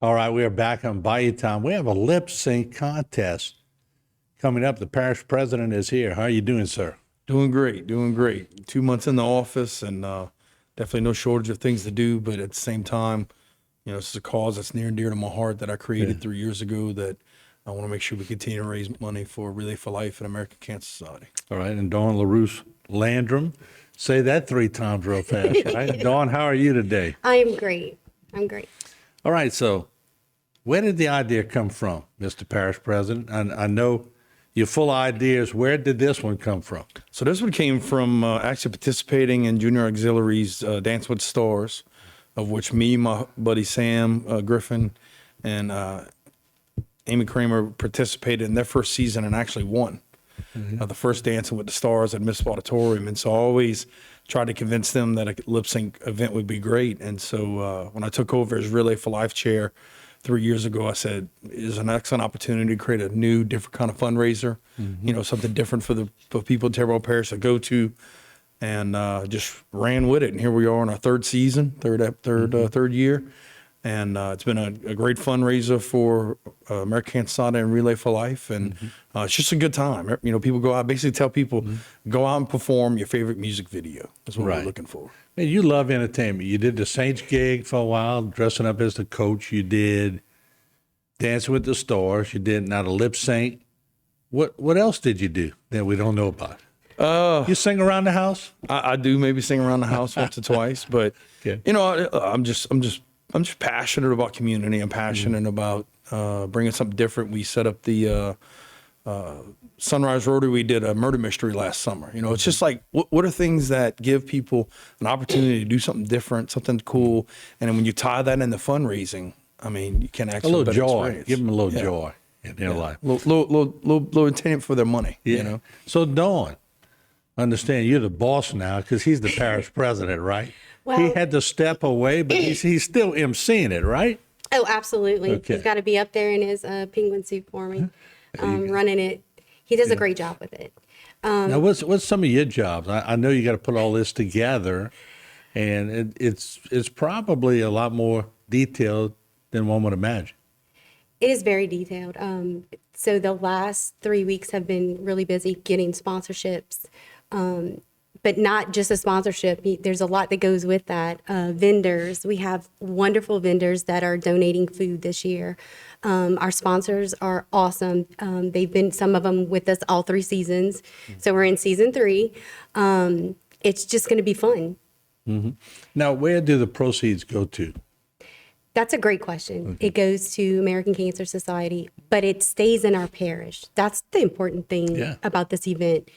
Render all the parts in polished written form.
All right, we are back on Bayou Time. We have a lip sync contest coming up. The parish president is here. How are you doing, sir? Doing great, doing great. 2 months in the office and definitely no shortage of things to do. But at the same time, this is a cause that's near and dear to my heart that I created 3 years ago that I want to make sure we continue to raise money for Relay for Life and American Cancer Society. All right, and Dawn LaRousse Landrum. Say that 3 times real fast, right? Dawn, how are you today? I am great. I'm great. All right, so where did the idea come from, Mr. Parish President? I know you're full of ideas. Where did this one come from? So this one came from actually participating in Junior Auxiliaries Dance with Stars, of which me, my buddy Sam Griffin, and Amy Kramer participated in their first season and actually won. The first Dancing with the Stars at Miss Auditorium. And so I always tried to convince them that a lip sync event would be great. And so when I took over as Relay for Life chair 3 years ago, I said, it's an excellent opportunity to create a new, different kind of fundraiser, something different for people in Terrebonne Parish to go to, and just ran with it. And here we are in our third season, third year. And it's been a great fundraiser for American Cancer Society and Relay for Life. And it's just a good time. People go out, I basically tell people, go out and perform your favorite music video. That's what we're looking for. Man, you love entertainment. You did the Saints gig for a while, dressing up as the coach. You did Dancing with the Stars. You did now the lip sync. What else did you do that we don't know about? You sing around the house? I do maybe sing around the house once or twice, but I'm just passionate about community. I'm passionate about bringing something different. We set up the Sunrise Rotary. We did a murder mystery last summer. It's just like, what are things that give people an opportunity to do something different, something cool? And then when you tie that into fundraising, I mean, you can actually a little joy. Experience. Give them a little joy in their life. Little entertainment for their money. So Dawn, understand you're the boss now because he's the parish president, right? Well, he had to step away, but he's still emceeing it, right? Oh, absolutely. Okay. He's got to be up there in his penguin suit for me, running it. He does a great job with it. Now, what's some of your jobs? I know you got to put all this together, and it's probably a lot more detailed than one would imagine. It is very detailed. So the last 3 weeks have been really busy getting sponsorships, but not just a sponsorship. There's a lot that goes with that. Vendors, we have wonderful vendors that are donating food this year. Our sponsors are awesome. They've been, some of them, with us all 3 seasons. So we're in season 3. It's just going to be fun. Now, where do the proceeds go to? That's a great question. It goes to American Cancer Society, but it stays in our parish. That's the important thing about this event.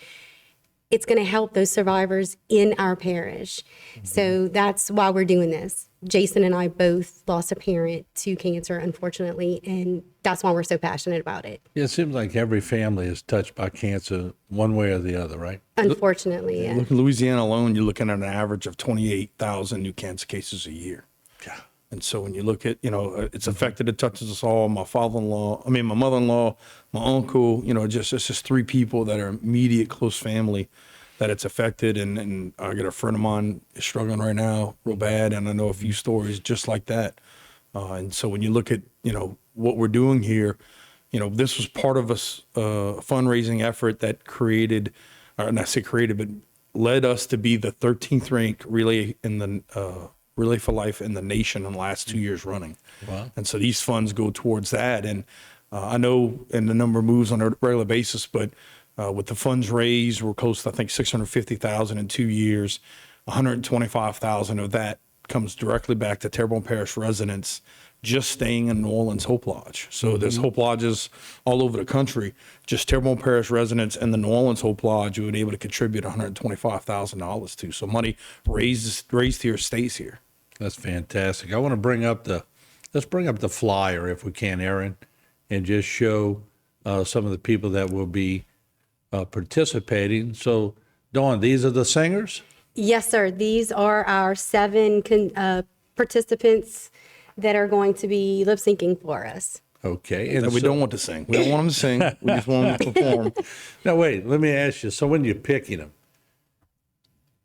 It's going to help those survivors in our parish. So that's why we're doing this. Jason and I both lost a parent to cancer, unfortunately, and that's why we're so passionate about it. Yeah, it seems like every family is touched by cancer one way or the other, right? Unfortunately, yeah. Look, in Louisiana alone, you're looking at an average of 28,000 new cancer cases a year. Yeah. And so when you look at, it's affected, it touches us all. My mother-in-law, my uncle, it's just 3 people that are immediate close family that it's affected. And I got a friend of mine is struggling right now real bad. And I know a few stories just like that. And so when you look at, what we're doing here, this was part of a fundraising effort that created, or not say created, but led us to be the 13th ranked relay in the Relay for Life in the nation in the last 2 years running. Wow. And so these funds go towards that. And I know, and the number moves on a regular basis, but with the funds raised, we're close to, I think, $650,000 in 2 years. $125,000 of that comes directly back to Terrebonne Parish residents just staying in New Orleans Hope Lodge. So there's Hope Lodges all over the country. Just Terrebonne Parish residents and the New Orleans Hope Lodge we were able to contribute $125,000 to. So money raised here stays here. That's fantastic. I want to bring up let's bring up the flyer if we can, Aaron, and just show some of the people that will be participating. So, Dawn, these are the singers? Yes, sir. These are our 7 participants that are going to be lip syncing for us. Okay. And we don't want to sing. We don't want them to sing. We just want them to perform. Now, wait, let me ask you. So when you're picking them,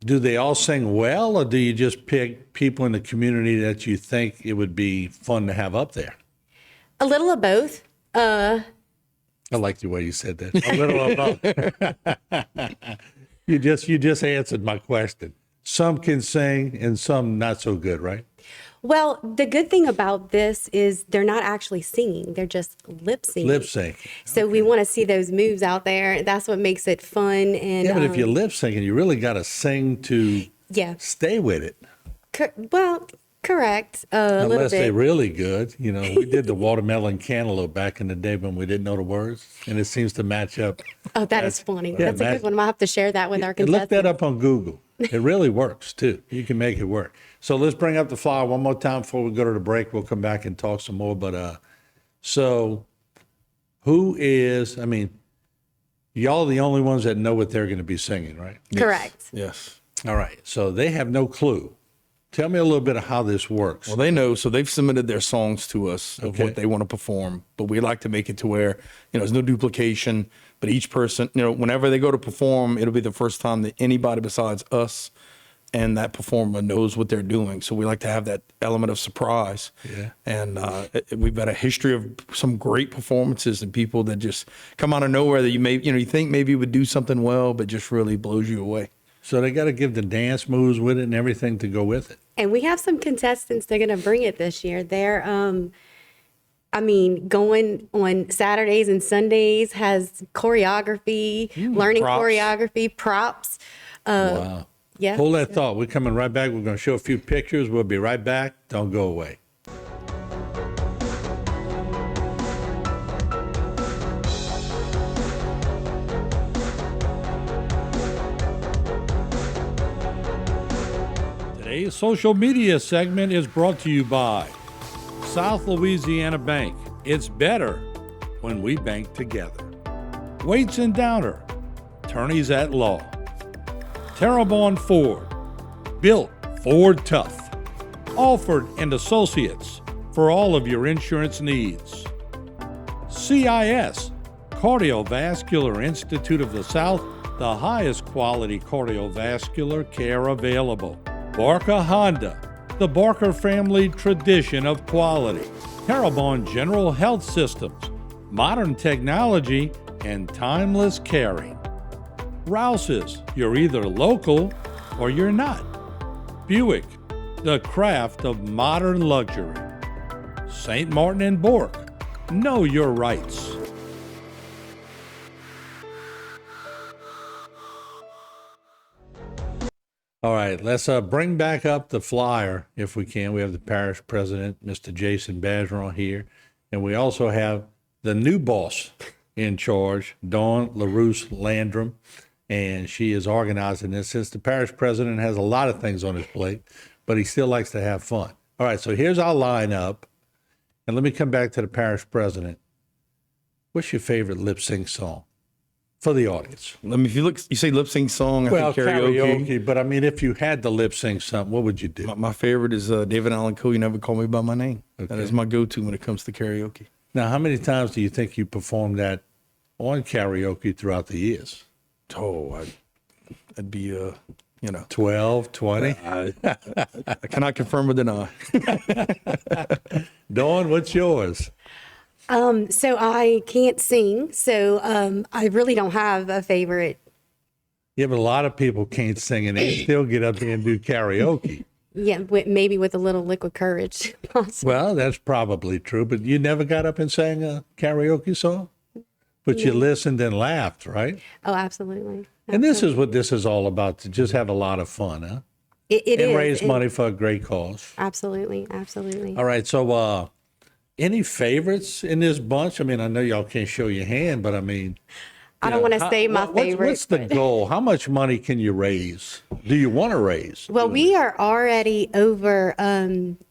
do they all sing well, or do you just pick people in the community that you think it would be fun to have up there? A little of both. I like the way you said that. A little about. You just answered my question. Some can sing and some not so good, right? Well, the good thing about this is they're not actually singing; they're just lip syncing. Lip sync. So we want to see those moves out there. That's what makes it fun. And Yeah, but if you're lip syncing, you really got to sing to yeah, stay with it. well, correct. A little Unless bit. they're really good. You know, we did the watermelon cantaloupe back in the day when we didn't know the words, and it seems to match up. Oh, that is funny. yeah, That's a good one. I'll have to share that with our Look contestants. that up on Google. It really works too. You can make it work. So let's bring up the flyer one more time before we go to the break. We'll come back and talk some more. But so who is? I mean, y'all are the only ones that know what they're going to be singing, right? Correct. Yes. All right. So they have no clue. Tell me a little bit of how this works. Well, they know, so they've submitted their songs to us of Okay. what they want to perform. But we like to make it to where, there's no duplication. But each person, whenever they go to perform, it'll be the first time that anybody besides us and that performer knows what they're doing. So we like to have that element of surprise. Yeah. And we've got a history of some great performances and people that just come out of nowhere that you think maybe would do something well, but just really blows you away. So they got to give the dance moves with it and everything to go with it. And we have some contestants that are going to bring it this year. They're, going on Saturdays and Sundays, has choreography, learning props. choreography, props. Wow. Yeah. Hold that thought. We're coming right back. We're going to show a few pictures. We'll be right back. Don't go away. Today's social media segment is brought to you by South Louisiana Bank. It's better when we bank together. Waits and Downer, attorneys at law. Terrebonne Ford, built Ford tough. Alford and Associates, for all of your insurance needs. CIS, Cardiovascular Institute of the South, the highest quality cardiovascular care available. Barker Honda, the Barker family tradition of quality. Terrebonne General Health Systems, modern technology and timeless caring. Rouse's, you're either local or you're not. Buick, the craft of modern luxury. St. Martin and Bork, know your rights. All right, let's bring back up the flyer if we can. We have the parish president, Mr. Jason Bergeron here, and we also have the new boss in charge, Dawn LaRousse Landrum, and she is organizing this since the parish president has a lot of things on his plate, but he still likes to have fun. All right, so here's our lineup, and let me come back to the parish president. What's your favorite lip sync song for the audience? I mean, if you say lip sync song, I Well, think karaoke. but I mean, if you had to lip sync something, what would you do? My favorite is David Allen Coe, You Never Call Me By My Name. That Okay. is my go-to when it comes to karaoke. Now, how many times do you think you performed that on karaoke throughout the years? Oh, I'd be, 12, 20? I cannot confirm or deny. Dawn, what's yours? So I can't sing, so I really don't have a favorite. Yeah, but a lot of people can't sing and they still get up there and do karaoke. Yeah, maybe with a little liquid courage. possibly. Well, that's probably true, but you never got up and sang a karaoke song? But you listened and laughed, right? Oh, absolutely. And this is what this is all about, to just have a lot of fun, huh? It And is. raise money for a great cause. Absolutely, absolutely. All right, so any favorites in this bunch? I mean, I know y'all can't show your hand, but I mean, I don't want to say my favorite. What's the goal? How much money can you raise? Do you want to raise? Well, we are already over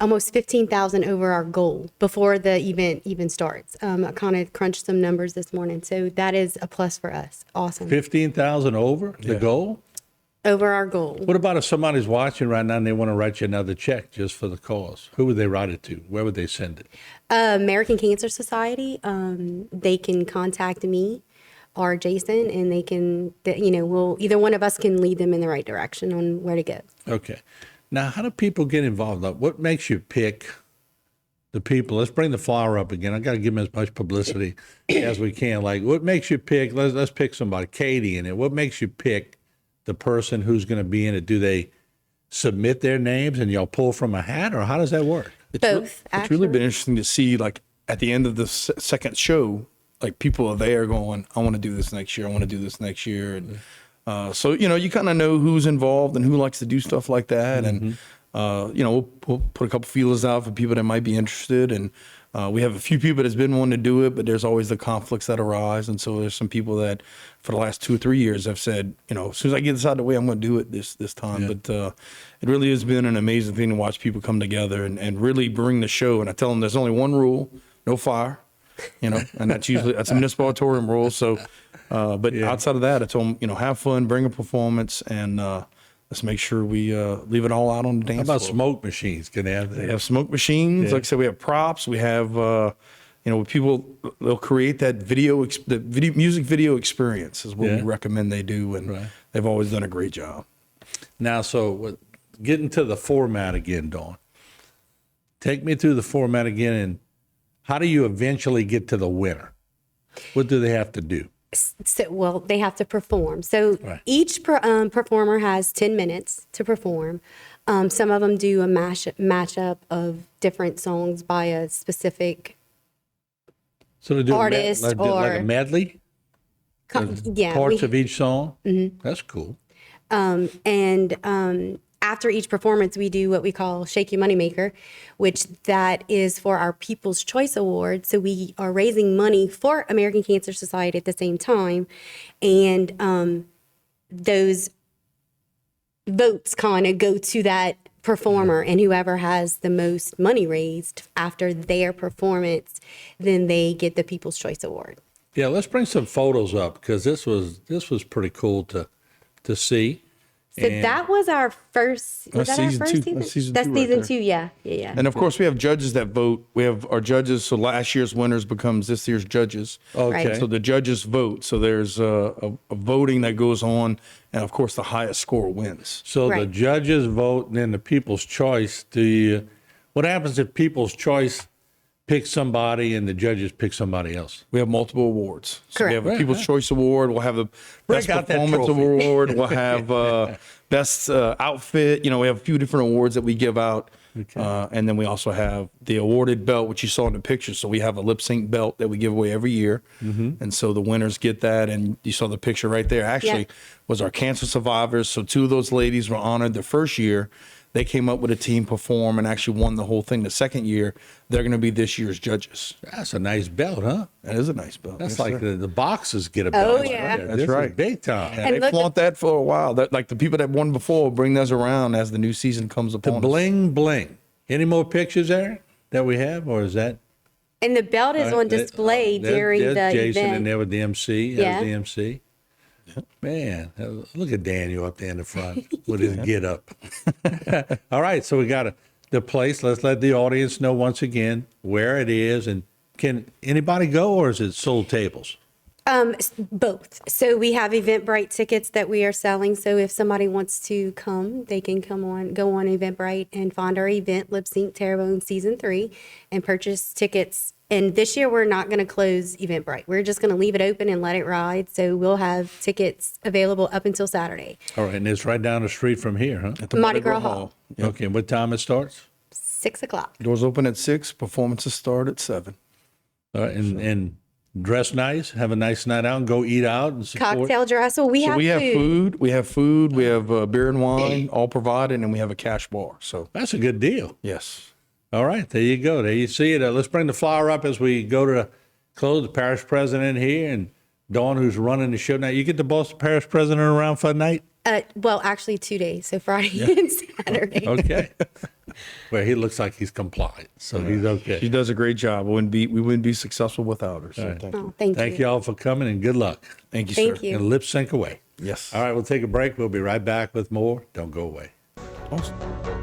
almost 15,000 over our goal before the event even starts. I kind of crunched some numbers this morning, so that is a plus for us. Awesome. 15,000 over the goal? Over our goal. What about if somebody's watching right now and they want to write you another check just for the cause? Who would they write it to? Where would they send it? American Cancer Society. They can contact me or Jason, and they can, either one of us can lead them in the right direction on where to go. Okay. Now, how do people get involved? Like, what makes you pick the people, let's bring the flyer up again. I got to give them as much publicity as we can. Like, what makes you pick? Let's pick somebody. Katie in it. What makes you pick the person who's going to be in it? Do they submit their names and y'all pull from a hat, or how does that work? Both, It's really been interesting to see, like, at the end of the second show, like, people are there going, I want to do this next year. I want to do this next year. And so, you know, you kind of know who's involved and who likes to do stuff like that. And, you know, we'll put a couple feelers out for people that might be interested. And we have a few people that's been wanting to do it, but there's always the conflicts that arise. And so there's some people that for the last 2 or 3 years have said, you know, as soon as I get this out of the way, I'm going to do it this time. Yeah. But it really has been an amazing thing to watch people come together and really bring the show. And I tell them there's only one rule, no fire, you know, and that's a municipal auditorium rule. So, but outside of that, I told them, you know, have fun, bring a performance, and let's make sure we leave it all out on the dance How about floor. smoke machines? Can they have that? They have smoke machines. Yeah. Like I said, we have props. We have, you know, people, they'll create that music video experience is what we recommend they do. And they've always done a great job. Now, so getting to the format again, Dawn. Take me through the format again, and how do you eventually get to the winner? What do they have to do? So, well, they have to perform. So each performer has 10 minutes to perform. Some of them do a matchup of different songs by a specific So they do artist like or a medley? yeah. Parts of each song? Mm-hmm. That's cool. And after each performance, we do what we call Shake Your Moneymaker, which that is for our People's Choice Award. So we are raising money for American Cancer Society at the same time. And those votes kind of go to that performer, and whoever has the most money raised after their performance, then they get the People's Choice Award. Yeah, let's bring some photos up, because this was pretty cool to see. So that was our first. Was That's that our season first two. season? That's season That's two right season there. 2. Yeah. And of course, we have judges that vote. We have our judges. So last year's winners becomes this year's judges. Okay. Right. So the judges vote. So there's a voting that goes on. And of course, the highest score wins. So the Right. judges vote, and then the People's Choice. What happens if People's Choice picks somebody and the judges pick somebody else? We have multiple awards. So we Correct. have a People's Choice Award. We'll have the Best out that Performance trophy. Award. We'll have Best Outfit. You know, we have a few different awards that we give out. And then we also have the awarded belt, which you saw in the picture. So we have a LipSync belt that we give away every year. And so the winners get that. And you saw the picture right there. Actually, was our cancer survivors. So 2 of those ladies were honored the first year. They came up with a team perform and actually won the whole thing. The second year, they're going to be this year's judges. That's a nice belt, huh? That is a nice belt. That's Yes, like sir. the boxers get a belt. Oh, yeah. This That's is right. big time. And they look- flaunt that for a while. That, like the people that won before bring those around as the new season comes The upon us. bling bling. Any more pictures there that we have, or is that? And the belt is on display during the Jason event. in there with the MC. Yeah. As the MC. Man, look at Daniel up there in the front with his get up. All right, so we got the place. Let's let the audience know once again where it is, and can anybody go, or is it sold tables? Both. So we have Eventbrite tickets that we are selling. So if somebody wants to come, they can go on Eventbrite and find our event, LipSync Terrebonne Season 3, and purchase tickets. And this year, we're not going to close Eventbrite. We're just going to leave it open and let it ride. So we'll have tickets available up until Saturday. All right, and it's right down the street from here, huh? At the Mardi Gras Hall, Okay, what time it starts? 6 o'clock. Doors open at 6. Performances start at 7. All right, and dress nice, have a nice night out, and go eat out and support. Cocktail dress. Well, we So have we have food. food. We have food. We have beer and wine, all provided, and we have a cash bar. So That's a good deal. yes. All right, there you go. There you see it. Let's bring the flyer up as we go to close. The parish president here, and Dawn, who's running the show. Now, you get to boss the parish president around for a night? Well, actually 2 days. So Friday and Saturday. Okay. Well, he looks like he's compliant, so he's She okay. does a great job. We wouldn't be successful without her. So right. thank you. Oh, thank Thank you. you all for coming, and good luck. Thank you, Thank sir. you. And lip sync away. Yes. All right, we'll take a break. We'll be right back with more. Don't go away. Awesome.